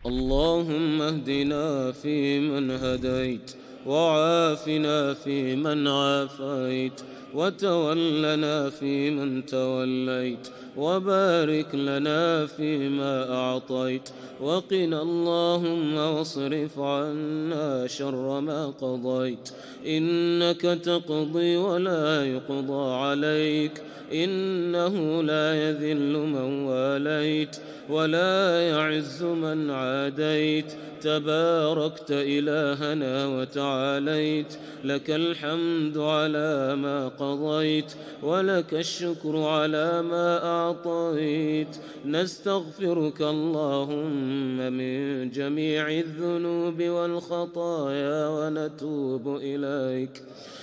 اللهم اهدنا فيمن هديت، وعافنا فيمن عافيت، وتولنا فيمن توليت، وبارك لنا فيما أعطيت، وقنا اللهم واصرف عنا شر ما قضيت، إنك تقضي ولا يقضى عليك، إنه لا يذل من واليت ولا يعز من عاديت، تباركت إلهنا وتعاليت، لك الحمد على ما قضيت، ولك الشكر على ما أعطيت. نستغفرك اللهم من جميع الذنوب والخطايا ونتوب إليك.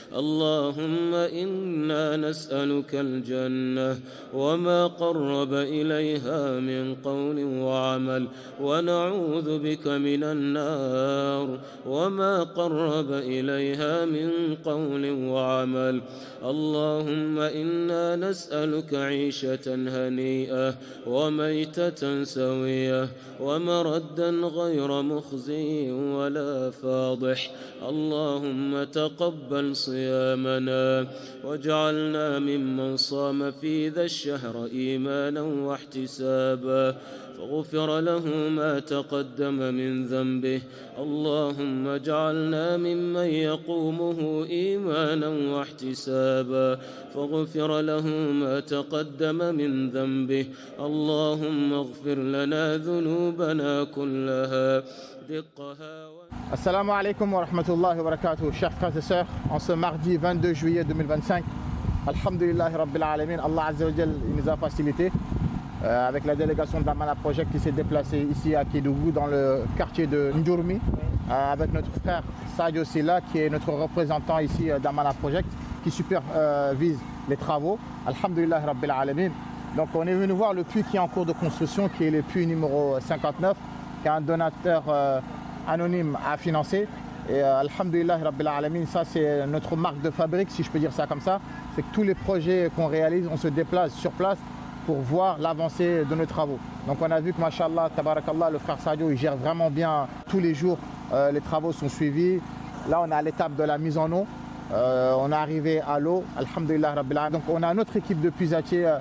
اللهم إنا نسألك الجنة وما قرب إليها من قول وعمل، ونعوذ بك من النار وما قرب إليها من قول وعمل. اللهم إنا نسألك عيشة هنيئة وميتة سوية ومردا غير مخزي ولا فاضح. اللهم تقبل صيامنا واجعلنا ممن صام في ذا الشهر إيمانا واحتسابا فغفر له ما تقدم من ذنبه. اللهم اجعلنا ممن يقومه إيمانا واحتسابا فغفر له ما تقدم من ذنبه. اللهم اغفر لنا ذنوبنا كلها دقها. Assalamu alaikum wa rahmatullahi wa barakatuh, chers frères et sœurs, en ce mardi 22 juillet 2025, Alhamdulillah Rabbil Alamin, Allah Azza wa Jal nous a facilité avec la délégation de la Mana Project qui s'est déplacée ici à Kédougou dans le quartier de Ndjourmi avec notre frère Sadio Silla qui est notre représentant ici d'Amana Project qui supervise les travaux. Alhamdulillah Rabbil Alamin. Donc on est venu voir le puits qui est en cours de construction, qui est le puits numéro 59, qui est un donateur anonyme à financer. Et Alhamdulillah Rabbil Alamin, ça c'est notre marque de fabrique, si je peux dire ça comme ça. C'est que tous les projets qu'on réalise, on se déplace sur place pour voir l'avancée de nos travaux. Donc on a vu que Mashallah, Tabarakallah, le frère Sadio, il gère vraiment bien tous les jours. Les travaux sont suivis. Là on est à l'étape de la mise en eau. On est arrivé à l'eau, Alhamdulillah Rabbil Alamin. Donc on a notre équipe de puisatiers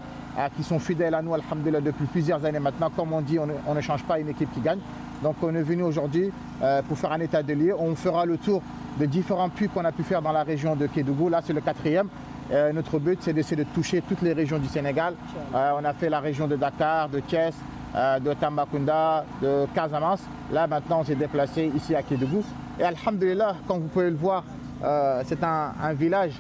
qui sont fidèles à nous, Alhamdulillah, depuis plusieurs années maintenant. Comme on dit, on ne change pas une équipe qui gagne. Donc on est venu aujourd'hui pour faire un état de lieu. On fera le tour de différents puits qu'on a pu faire dans la région de Kédougou. Là c'est le 4e. Notre but c'est d'essayer de toucher toutes les régions du Sénégal. On a fait la région de Dakar, de Thiès, de Tambacounda, de Casamance. Là maintenant on s'est déplacé ici à Kédougou. Et Alhamdulillah, comme vous pouvez le voir, c'est un village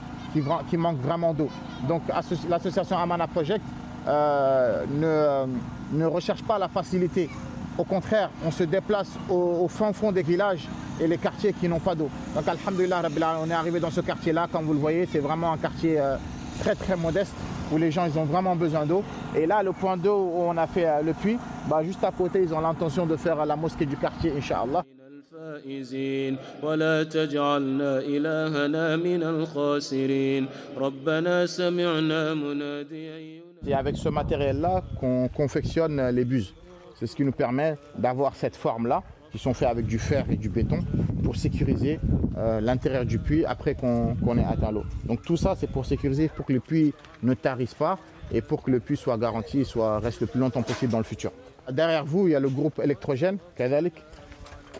qui manque vraiment d'eau. Donc l'association Amana Project ne recherche pas la facilité. Au contraire, on se déplace au fin fond des villages et les quartiers qui n'ont pas d'eau. Donc Alhamdulillah, on est arrivé dans ce quartier-là, comme vous le voyez, c'est vraiment un quartier très très modeste où les gens ils ont vraiment besoin d'eau. Et là, le point d'eau où on a fait le puits, juste à côté, ils ont l'intention de faire la mosquée du quartier, Inch'Allah. ولا تجعلنا إلهنا من الخاسرين ربنا سمعنا مناديا. C'est avec ce matériel-là qu'on confectionne les buses. C'est ce qui nous permet d'avoir cette forme-là, qui sont faits avec du fer et du béton, pour sécuriser l'intérieur du puits après qu'on ait atteint l'eau. Donc tout ça, c'est pour sécuriser, pour que le puits ne tarisse pas et pour que le puits soit garanti et reste le plus longtemps possible dans le futur. Derrière vous, il y a le groupe électrogène, Kadalik,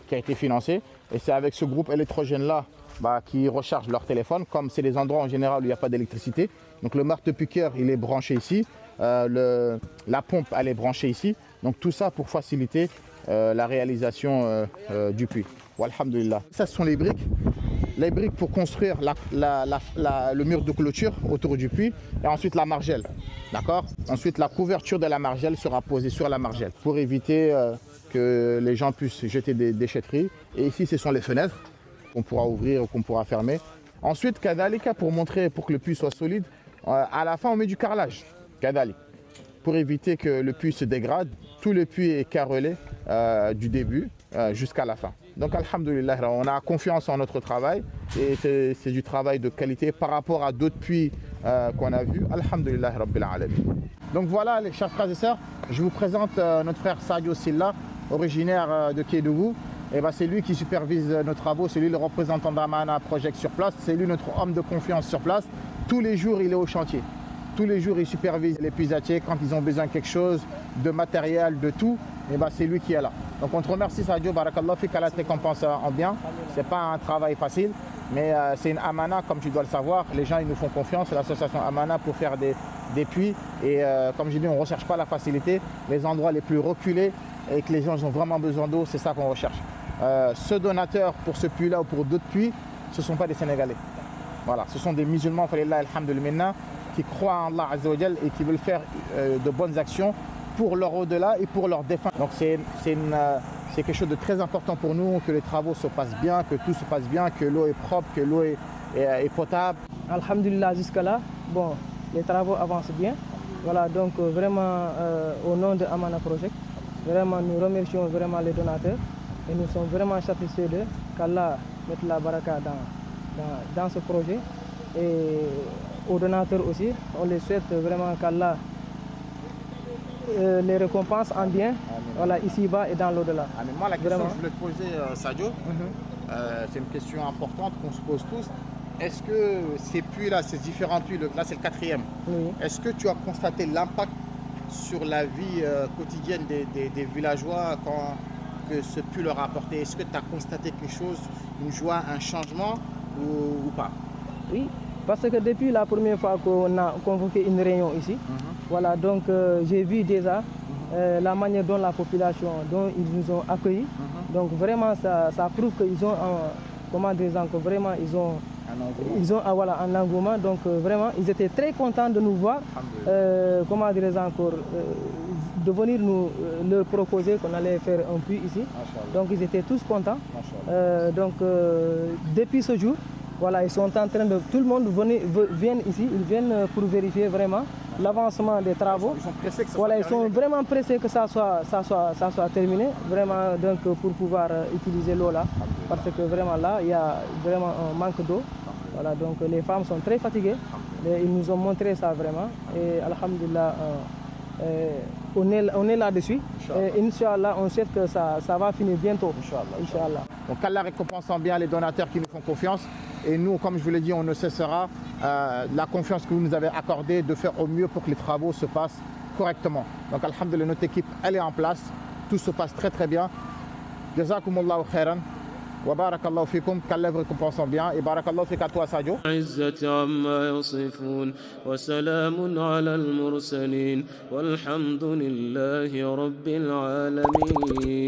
qui a été financé. Et c'est avec ce groupe électrogène-là qui recharge leur téléphone, comme c'est des endroits en général où il n'y a pas d'électricité. Donc le marteau-piqueur, il est branché ici. La pompe, elle est branchée ici. Donc tout ça pour faciliter la réalisation du puits. Walhamdulillah. Ça, ce sont les briques. Les briques pour construire le mur de clôture autour du puits. Et ensuite la margelle. D'accord? Ensuite la couverture de la margelle sera posée sur la margelle pour éviter que les gens puissent jeter des déchetteries. Et ici, ce sont les fenêtres qu'on pourra ouvrir ou qu'on pourra fermer. Ensuite, kadalika, pour montrer, pour que le puits soit solide, à la fin, on met du carrelage. Kadalik. Pour éviter que le puits se dégrade, tout le puits est carrelé du début jusqu'à la fin. Donc, alhamdulillah, on a confiance en notre travail et c'est du travail de qualité par rapport à d'autres puits qu'on a vus. Alhamdulillah, Rabbil Alamin. Donc voilà, les chers frères et sœurs, je vous présente notre frère Sadio Silla originaire de Kédougou. Et ben, c'est lui qui supervise nos travaux, c'est lui le représentant d'Amana Project sur place, c'est lui notre homme de confiance sur place. Tous les jours, il est au chantier. Tous les jours, il supervise les puisatiers quand ils ont besoin de quelque chose, de matériel, de tout. Et ben, c'est lui qui est là. Donc on te remercie Sadio, barakallah fik, qu'Allah te récompense en bien. C'est pas un travail facile, mais c'est une Amana, comme tu dois le savoir. Les gens, ils nous font confiance, l'association Amana, pour faire des puits. Et comme j'ai dit, on ne recherche pas la facilité. Les endroits les plus reculés et que les gens ont vraiment besoin d'eau, c'est ça qu'on recherche. Ce donateur pour ce puits-là ou pour d'autres puits, ce ne sont pas des Sénégalais. Voilà, ce sont des musulmans, alhamdoulilah, qui croient en Allah Azza wa Jal et qui veulent faire de bonnes actions pour leur au-delà et pour leur défunts. Donc c'est quelque chose de très important pour nous, que les travaux se passent bien, que tout se passe bien, que l'eau est propre, que l'eau est potable. Alhamdulillah, jusqu'à là, bon, les travaux avancent bien. Voilà, donc vraiment au nom de Amana Project, vraiment nous remercions vraiment les donateurs et nous sommes vraiment satisfaits d'eux, qu'Allah mette la baraka dans ce projet. Et aux donateurs aussi, on les souhaite vraiment qu'Allah les récompenses en bien, voilà, ici-bas et dans l'au-delà. Moi, la question que je voulais te poser, Sadio, c'est une question importante qu'on se pose tous. Est-ce que ces puits-là, ces différents puits, là c'est le 4e, oui. Est-ce que tu as constaté l'impact sur la vie quotidienne des villageois que ce puits leur a apporté? Est-ce que tu as constaté quelque chose, une joie, un changement ou pas? Oui, parce que depuis la première fois qu'on a convoqué une réunion ici, voilà, donc j'ai vu déjà la manière dont la population, dont ils nous ont accueillis. Donc vraiment, ça prouve qu'ils ont, comment dire encore, vraiment, ils ont voilà, un engouement. Donc vraiment, ils étaient très contents de nous voir. Comment dire encore, de venir nous leur proposer qu'on allait faire un puits ici. Donc ils étaient tous contents. Donc depuis ce jour, voilà, ils sont en train de... Tout le monde vient ici, ils viennent pour vérifier vraiment l'avancement des travaux. Ils sont pressés que ça voilà, soit terminé. Ils sont vraiment pressés que ça soit terminé, vraiment, donc pour pouvoir utiliser l'eau là. Parce que vraiment là, il y a vraiment un manque d'eau. Voilà, donc les femmes sont très fatiguées. Et ils nous ont montré ça vraiment. Et alhamdulillah, on est là-dessus. Et Inch'Allah, on sait que ça va finir bientôt. Inch'Allah. Donc Allah récompense en bien les donateurs qui nous font confiance. Et nous, comme je vous l'ai dit, on ne cessera la confiance que vous nous avez accordée de faire au mieux pour que les travaux se passent correctement. Donc alhamdulillah, notre équipe, elle est en place. Tout se passe très très bien. Jazakumullahu khairan. وبارك الله فيكم كالله récompense bien et بارك الله فيك à toi Sadio. عزة عما يصفون وسلام على المرسلين والحمد لله رب العالمين.